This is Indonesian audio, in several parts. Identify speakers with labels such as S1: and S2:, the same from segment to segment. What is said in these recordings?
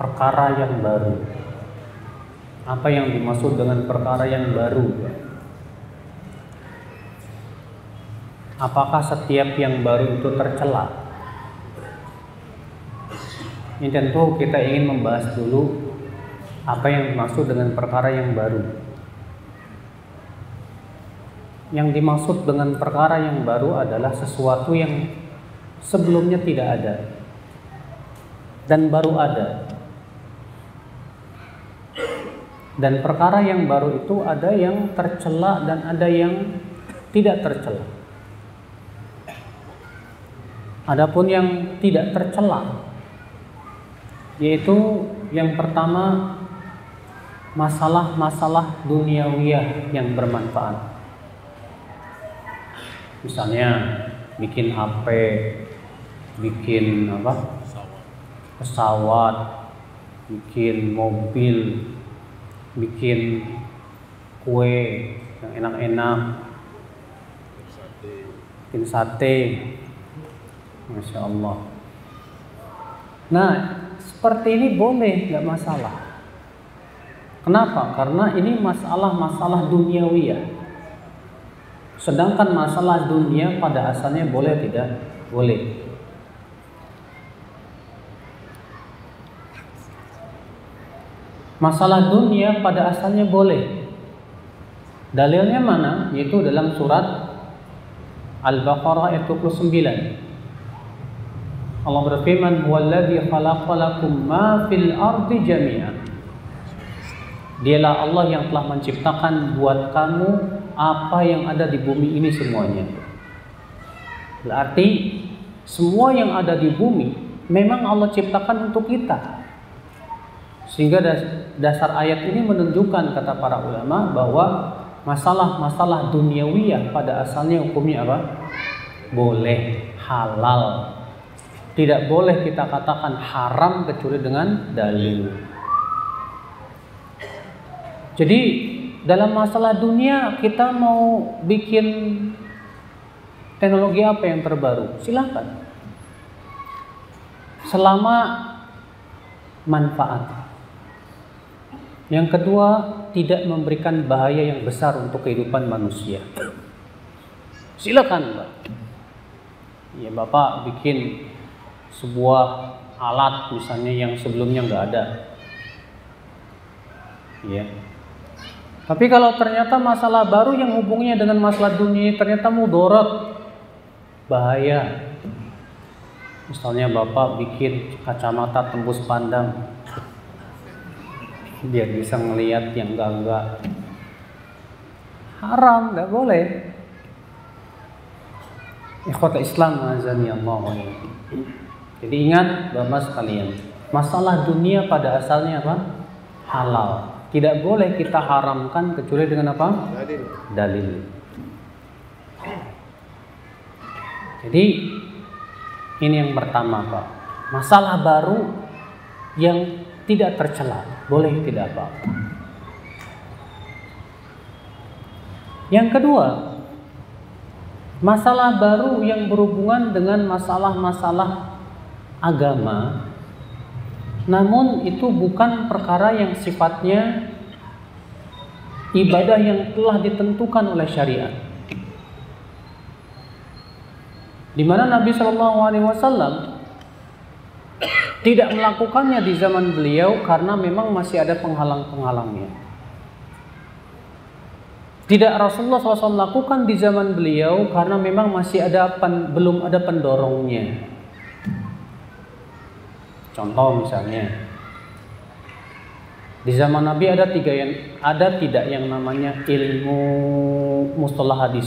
S1: perkara yang baru. Apa yang dimaksud dengan perkara yang baru? Apakah setiap yang baru itu tercela? Ini tentu kita ingin membahas dulu apa yang dimaksud dengan perkara yang baru. Yang dimaksud dengan perkara yang baru adalah sesuatu yang sebelumnya tidak ada dan baru ada. Dan perkara yang baru itu ada yang tercela dan ada yang tidak tercela. Adapun yang tidak tercela, yaitu yang pertama masalah-masalah duniawiyah yang bermanfaat. Misalnya bikin HP, bikin pesawat, bikin mobil, bikin kue yang enak-enak, bikin sate, Masya Allah. Nah, seperti ini boleh, nggak masalah. Kenapa? Karena ini masalah-masalah duniawiyah. Sedangkan masalah dunia pada asalnya boleh tidak? Boleh. Masalah dunia pada asalnya boleh. Dalilnya mana? Yaitu dalam surat Al-Baqarah ayat 29. Allah berfirman, "Huwallazi khalaqalakum ma fil ardi jami'an." Dialah Allah yang telah menciptakan buat kamu apa yang ada di bumi ini semuanya. Berarti semua yang ada di bumi memang Allah ciptakan untuk kita. Sehingga dasar ayat ini menunjukkan, kata para ulama, bahwa masalah-masalah duniawiyah pada asalnya hukumnya apa? Boleh, halal. Tidak boleh kita katakan haram kecuali dengan dalil. Jadi dalam masalah dunia kita mau bikin teknologi apa yang terbaru, silakan. Selama manfaat. Yang kedua, tidak memberikan bahaya yang besar untuk kehidupan manusia. Silakan, Pak. Ya, Bapak bikin sebuah alat misalnya yang sebelumnya nggak ada. Ya. Tapi kalau ternyata masalah baru yang hubungannya dengan masalah dunia ternyata mudarat, bahaya. Misalnya Bapak bikin kacamata tembus pandang biar bisa ngelihat yang enggak. Haram, nggak boleh. Ikhwata Islam azani Allah wa iyyakum. Jadi ingat Bapak sekalian, masalah dunia pada asalnya apa? Halal. Tidak boleh kita haramkan kecuali dengan apa? Dalil. Jadi ini yang pertama, Pak. Masalah baru yang tidak tercela, boleh tidak apa-apa. Yang kedua, masalah baru yang berhubungan dengan masalah-masalah agama, namun itu bukan perkara yang sifatnya ibadah yang telah ditentukan oleh syariat. Di mana Nabi SAW tidak melakukannya di zaman beliau karena memang masih ada penghalang-penghalangnya. Tidak Rasulullah SAW lakukan di zaman beliau karena memang masih belum ada pendorongnya. Contoh misalnya, di zaman Nabi ada tidak yang namanya ilmu mustalah hadis?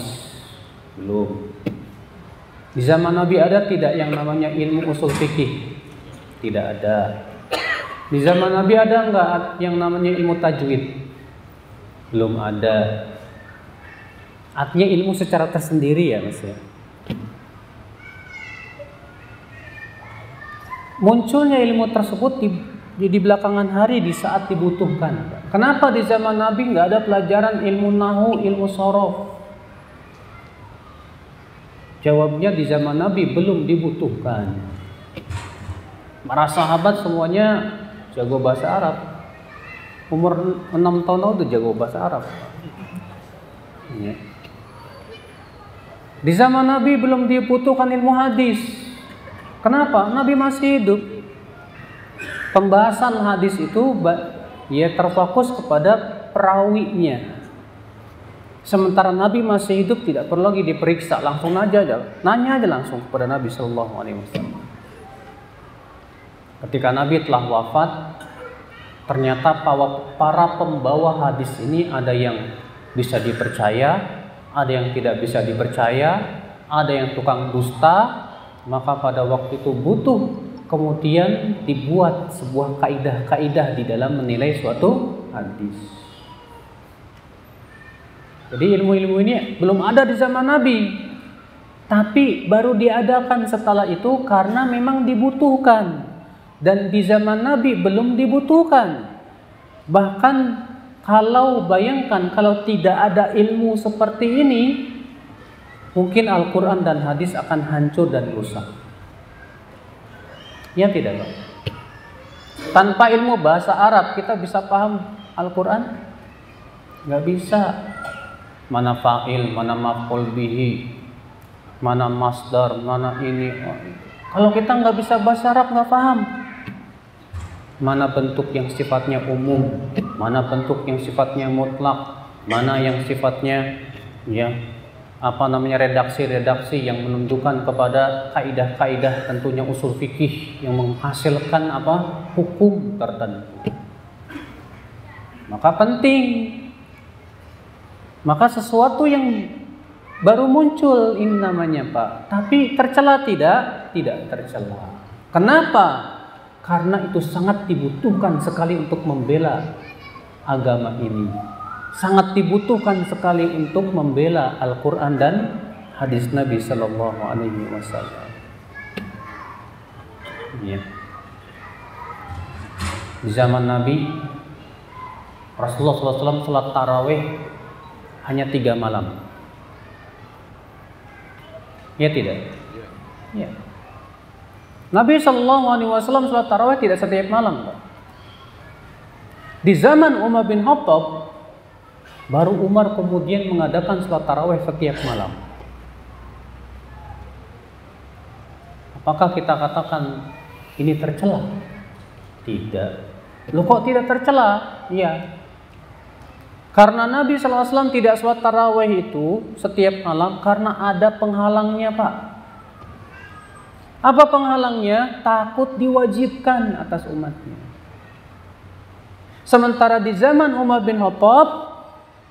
S1: Belum. Di zaman Nabi ada tidak yang namanya ilmu usul fikih? Tidak ada. Di zaman Nabi ada enggak yang namanya ilmu tajwid? Belum ada. Artinya ilmu secara tersendiri ya, Mas ya. Munculnya ilmu tersebut di belakangan hari di saat dibutuhkan. Kenapa di zaman Nabi nggak ada pelajaran ilmu nahu, ilmu sorof? Jawabnya di zaman Nabi belum dibutuhkan. Para sahabat semuanya jago bahasa Arab. Umur 6 tahun udah jago bahasa Arab. Ya. Di zaman Nabi belum dibutuhkan ilmu hadis. Kenapa? Nabi masih hidup. Pembahasan hadis itu ya terfokus kepada perawinya. Sementara Nabi masih hidup tidak perlu lagi diperiksa, langsung nanya aja langsung kepada Nabi Shallallahu Alaihi Wasallam. Ketika Nabi telah wafat, ternyata para pembawa hadis ini ada yang bisa dipercaya, ada yang tidak bisa dipercaya, ada yang tukang dusta. Maka pada waktu itu butuh kemudian dibuat sebuah kaidah-kaidah di dalam menilai suatu hadis. Jadi ilmu-ilmu ini belum ada di zaman Nabi, tapi baru diadakan setelah itu karena memang dibutuhkan. Dan di zaman Nabi belum dibutuhkan. Bahkan bayangkan kalau tidak ada ilmu seperti ini, mungkin Al-Quran dan hadis akan hancur dan rusak. Ya tidak, Pak? Tanpa ilmu bahasa Arab kita bisa paham Al-Quran? Nggak bisa. Mana fa'il, mana maf'ul bihi, mana masdar, mana ini. Kalau kita nggak bisa bahasa Arab, nggak paham. Mana bentuk yang sifatnya umum, mana bentuk yang sifatnya mutlak, mana yang sifatnya redaksi-redaksi yang menunjukkan kepada kaidah-kaidah tentunya usul fikih yang menghasilkan hukum tertentu. Maka penting. Maka sesuatu yang baru muncul ini namanya, Pak. Tapi tercela tidak? Tidak tercela. Kenapa? Karena itu sangat dibutuhkan sekali untuk membela agama ini. Sangat dibutuhkan sekali untuk membela Al-Quran dan hadis Nabi Sallallahu Alaihi Wasallam. Ya. Di zaman Nabi, Rasulullah SAW salat tarawih hanya 3 malam. Ya tidak? Ya. Nabi SAW salat tarawih tidak setiap malam, Pak. Di zaman Umar bin Khattab, baru Umar kemudian mengadakan salat tarawih setiap malam. Apakah kita katakan ini tercela? Tidak. Loh, kok tidak tercela? Iya. Karena Nabi SAW tidak salat tarawih itu setiap malam karena ada penghalangnya, Pak. Apa penghalangnya? Takut diwajibkan atas umatnya. Sementara di zaman Umar bin Khattab,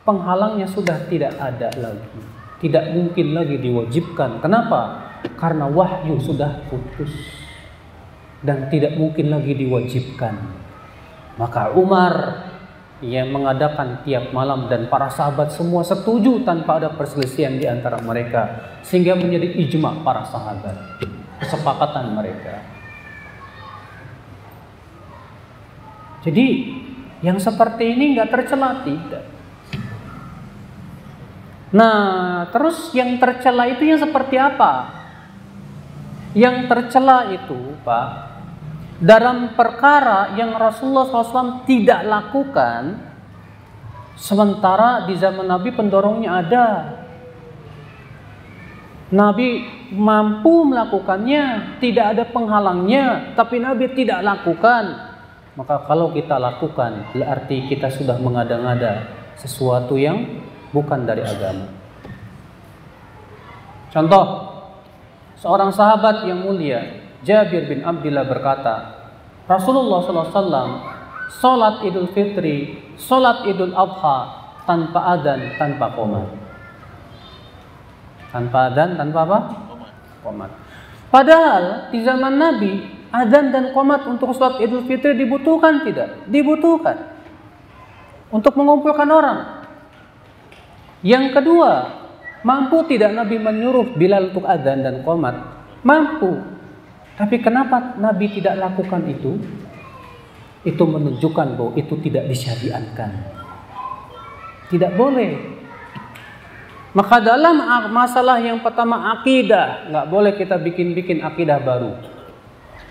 S1: penghalangnya sudah tidak ada lagi. Tidak mungkin lagi diwajibkan. Kenapa? Karena wahyu sudah putus dan tidak mungkin lagi diwajibkan. Maka Umar mengadakan tiap malam dan para sahabat semua setuju tanpa ada perselisihan di antara mereka, sehingga menjadi ijma para sahabat. Kesepakatan mereka. Jadi yang seperti ini nggak tercela, tidak. Nah, terus yang tercela itu yang seperti apa? Yang tercela itu, Pak, dalam perkara yang Rasulullah SAW tidak lakukan, sementara di zaman Nabi pendorongnya ada. Nabi mampu melakukannya, tidak ada penghalangnya, tapi Nabi tidak lakukan. Maka kalau kita lakukan, berarti kita sudah mengada-ngada sesuatu yang bukan dari agama. Contoh, seorang sahabat yang mulia, Jabir bin Abdullah berkata, Rasulullah SAW sholat Idul Fitri, sholat Idul Adha tanpa adzan, tanpa qomat. Tanpa adzan, tanpa apa? Qomat. Padahal di zaman Nabi, adzan dan qomat untuk sholat Idul Fitri dibutuhkan tidak? Dibutuhkan untuk mengumpulkan orang. Yang kedua, mampu tidak Nabi menyuruh Bilal untuk adzan dan qomat? Mampu. Tapi kenapa Nabi tidak lakukan itu? Itu menunjukkan bahwa itu tidak disyariatkan. Tidak boleh. Maka dalam masalah yang pertama akidah, nggak boleh kita bikin akidah baru.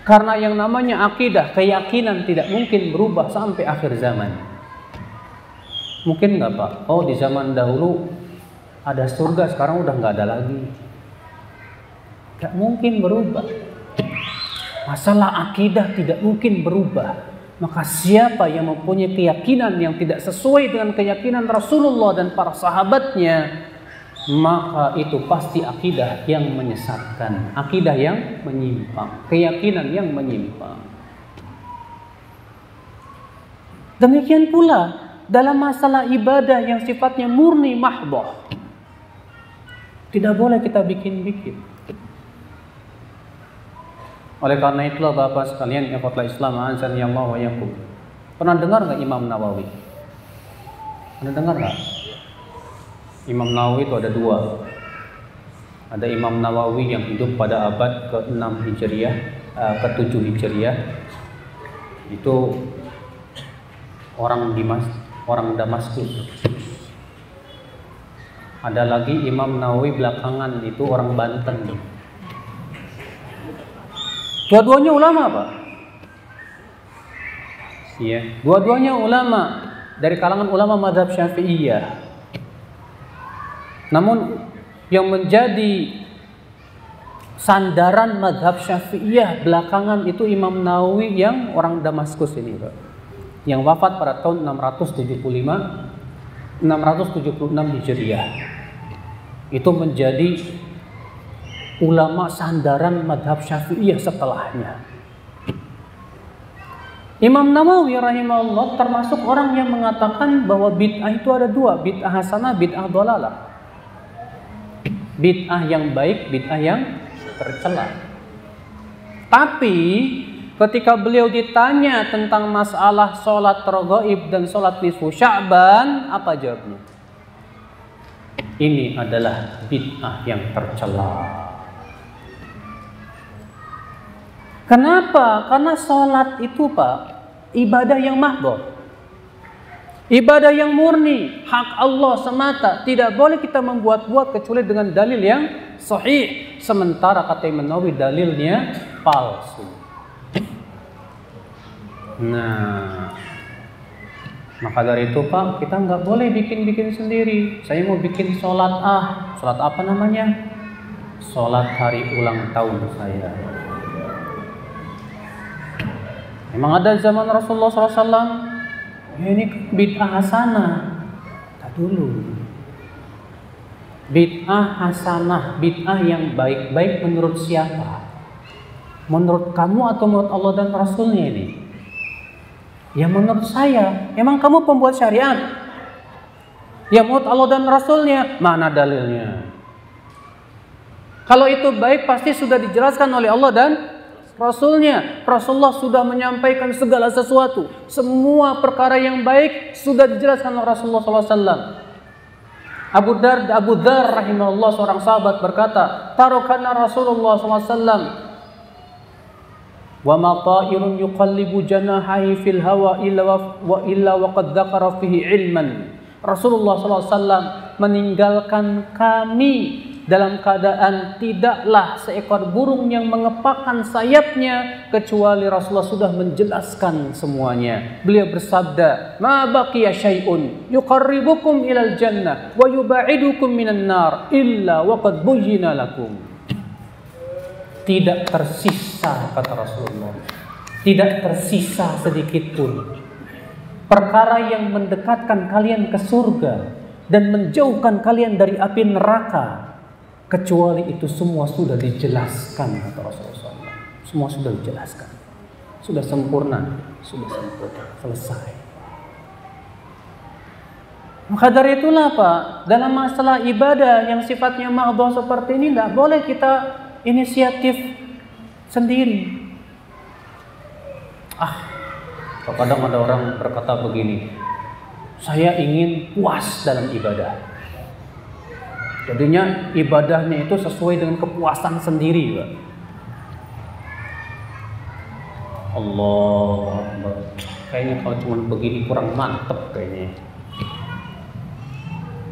S1: Karena yang namanya akidah, keyakinan tidak mungkin berubah sampai akhir zaman. Mungkin nggak Pak? Oh, di zaman dahulu ada surga, sekarang udah nggak ada lagi. Nggak mungkin berubah. Masalah akidah tidak mungkin berubah. Maka siapa yang mempunyai keyakinan yang tidak sesuai dengan keyakinan Rasulullah dan para sahabatnya, maka itu pasti akidah yang menyesatkan, akidah yang menyimpang, keyakinan yang menyimpang. Demikian pula dalam masalah ibadah yang sifatnya murni mahdhah, tidak boleh kita bikin-bikin. Oleh karena itulah Bapak sekalian, ikhwatul Islam azan ya Allah wa yakum. Pernah dengar nggak Imam Nawawi? Pernah dengar nggak? Imam Nawawi itu ada dua. Ada Imam Nawawi yang hidup pada abad ke-6 Hijriah, ke-7 Hijriah. Itu orang Damaskus. Ada lagi Imam Nawawi belakangan, itu orang Banten. Dua-duanya ulama, Pak. Iya, dua-duanya ulama dari kalangan ulama mazhab Syafi'iyah. Namun yang menjadi sandaran mazhab Syafi'iyah belakangan itu Imam Nawawi yang orang Damaskus ini, Pak. Yang wafat pada tahun 676 Hijriah. Itu menjadi ulama sandaran mazhab Syafi'iyah setelahnya. Imam Nawawi rahimahullah termasuk orang yang mengatakan bahwa bid'ah itu ada dua, bid'ah hasanah, bid'ah dhalalah. Bid'ah yang baik, bid'ah yang tercela. Tapi ketika beliau ditanya tentang masalah sholat raghaib dan sholat nisfu Sya'ban, apa jawabnya? Ini adalah bid'ah yang tercela. Kenapa? Karena sholat itu, Pak, ibadah yang mahdhah, ibadah yang murni, hak Allah semata. Tidak boleh kita membuat-buat kecuali dengan dalil yang sahih. Sementara kata Imam Nawawi dalilnya palsu. Nah, maka dari itu Pak, kita nggak boleh bikin-bikin sendiri. Saya mau bikin sholat sholat apa namanya? Sholat hari ulang tahun saya. Memang ada zaman Rasulullah SAW. Ya, ini bid'ah hasanah. Tak dulu. Bid'ah hasanah, bid'ah yang baik-baik menurut siapa? Menurut kamu atau menurut Allah dan Rasulnya ini? Ya menurut saya. Emang kamu pembuat syariat? Ya menurut Allah dan Rasulnya. Mana dalilnya? Kalau itu baik pasti sudah dijelaskan oleh Allah dan Rasulnya. Rasulullah sudah menyampaikan segala sesuatu. Semua perkara yang baik sudah dijelaskan oleh Rasulullah SAW. Abu Dzar rahimahullah, seorang sahabat, berkata, tarokana Rasulullah SAW, wa ma ta'irun yuqallibu janahihi fil hawa illa wa qad dzakara fihi ilman. Rasulullah SAW meninggalkan kami dalam keadaan tidaklah seekor burung yang mengepakkan sayapnya kecuali Rasulullah sudah menjelaskan semuanya. Beliau bersabda, ma baqiya syai'un yuqarribukum ilal jannah wa yuba'idukum minan nar illa wa qad buyyina lakum. Tidak tersisa, kata Rasulullah, tidak tersisa sedikit pun perkara yang mendekatkan kalian ke surga dan menjauhkan kalian dari api neraka, kecuali itu semua sudah dijelaskan, kata Rasulullah SAW. Semua sudah dijelaskan, sudah sempurna, selesai. Maka dari itulah Pak, dalam masalah ibadah yang sifatnya mahdhah seperti ini, tidak boleh kita inisiatif sendiri. Kadang ada orang berkata begini, saya ingin puas dalam ibadah. Jadinya ibadahnya itu sesuai dengan kepuasan sendiri, Pak. Allah Akbar. Kayaknya kalau cuma begini kurang mantep kayaknya.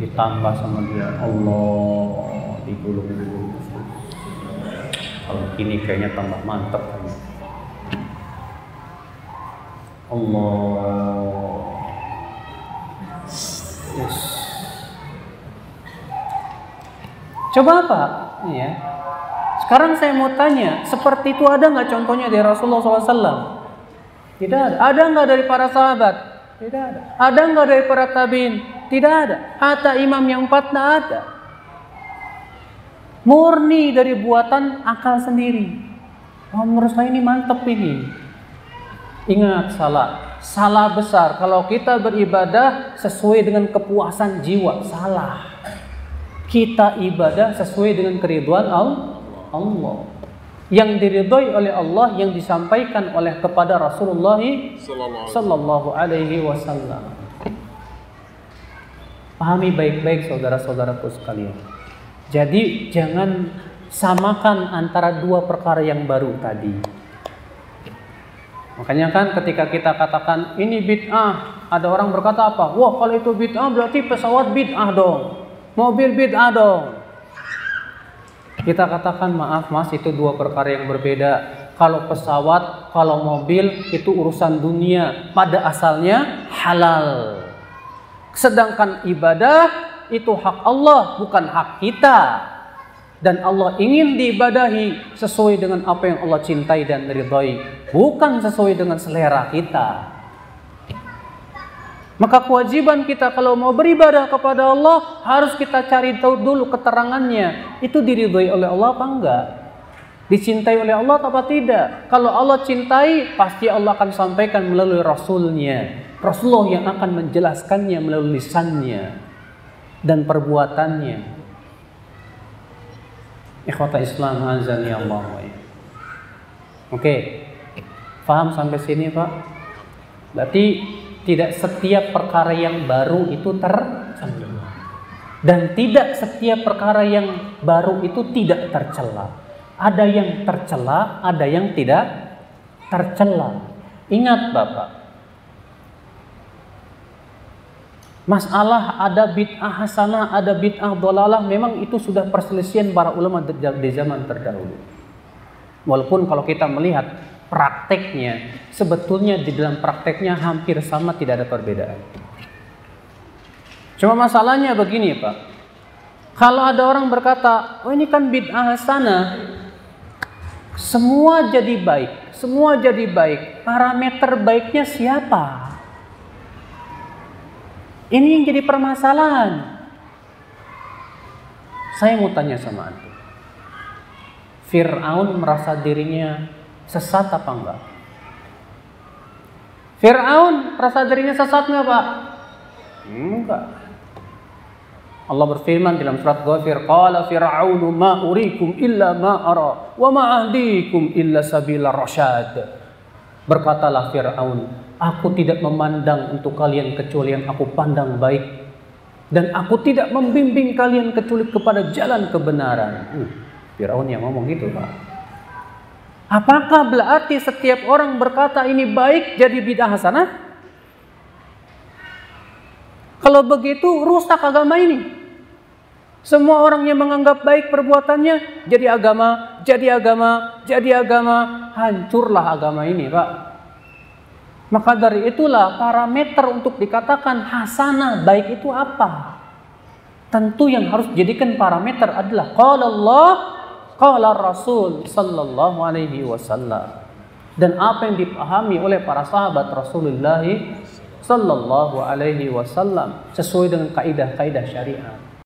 S1: Ditambah sama dia, Allah digulung-gulung. Kalau gini kayaknya tambah mantep. Allah. Yes. Coba apa? Ya. Sekarang saya mau tanya, seperti itu ada nggak contohnya dari Rasulullah SAW? Tidak ada. Ada nggak dari para sahabat? Tidak ada. Ada nggak dari para tabiin? Tidak ada. Hatta imam yang 4 tidak ada. Murni dari buatan akal sendiri. Oh, menurut saya ini mantep ini. Ingat, salah besar. Kalau kita beribadah sesuai dengan kepuasan jiwa, salah. Kita ibadah sesuai dengan keridhaan Allah. Yang diridhoi oleh Allah, yang disampaikan oleh kepada Rasulullah sallallahu alaihi wasallam. Pahami baik-baik saudara-saudaraku sekalian. Jadi jangan samakan antara dua perkara yang baru tadi. Makanya kan ketika kita katakan ini bid'ah, ada orang berkata apa? Wah, kalau itu bid'ah berarti pesawat bid'ah dong, mobil bid'ah dong. Kita katakan maaf mas, itu dua perkara yang berbeda. Kalau pesawat, kalau mobil itu urusan dunia, pada asalnya halal. Sedangkan ibadah itu hak Allah, bukan hak kita. Dan Allah ingin diibadahi sesuai dengan apa yang Allah cintai dan ridhai, bukan sesuai dengan selera kita. Maka kewajiban kita kalau mau beribadah kepada Allah, harus kita cari tahu dulu keterangannya. Itu diridhai oleh Allah apa enggak? Dicintai oleh Allah atau tidak? Kalau Allah cintai, pasti Allah akan sampaikan melalui Rasulnya. Rasulullah yang akan menjelaskannya melalui lisannya dan perbuatannya. Ikhwata Islam azani Allah. Oke, paham sampai sini Pak? Berarti tidak setiap perkara yang baru itu tercela, dan tidak setiap perkara yang baru itu tidak tercela. Ada yang tercela, ada yang tidak tercela. Ingat Bapak, masalah ada bid'ah hasanah, ada bid'ah dhalalah, memang itu sudah perselisihan para ulama di zaman terdahulu. Walaupun kalau kita melihat prakteknya, sebetulnya di dalam prakteknya hampir sama, tidak ada perbedaan. Cuma masalahnya begini Pak, kalau ada orang berkata, oh ini kan bid'ah hasanah, semua jadi baik, semua jadi baik, parameter baiknya siapa? Ini yang jadi permasalahan. Saya mau tanya sama antum, Fir'aun merasa dirinya sesat apa enggak? Fir'aun merasa dirinya sesat enggak Pak? Enggak. Allah berfirman dalam surat Ghafir, qala fir'aunu ma urikum illa ma ara wa ma ahdikum illa sabila rasyad. Berkatalah Fir'aun, aku tidak memandang untuk kalian kecuali yang aku pandang baik, dan aku tidak membimbing kalian kecuali kepada jalan kebenaran. Fir'aun yang ngomong gitu Pak. Apakah berarti setiap orang berkata ini baik jadi bid'ah hasanah? Kalau begitu rusak agama ini. Semua orang yang menganggap baik perbuatannya jadi agama, jadi agama, jadi agama. Hancurlah agama ini Pak. Maka dari itulah parameter untuk dikatakan hasanah baik itu apa? Tentu yang harus dijadikan parameter adalah qala Allah, qala Rasul sallallahu alaihi wasallam, dan apa yang dipahami oleh para sahabat Rasulullah sallallahu alaihi wasallam sesuai dengan kaidah-kaidah syariat.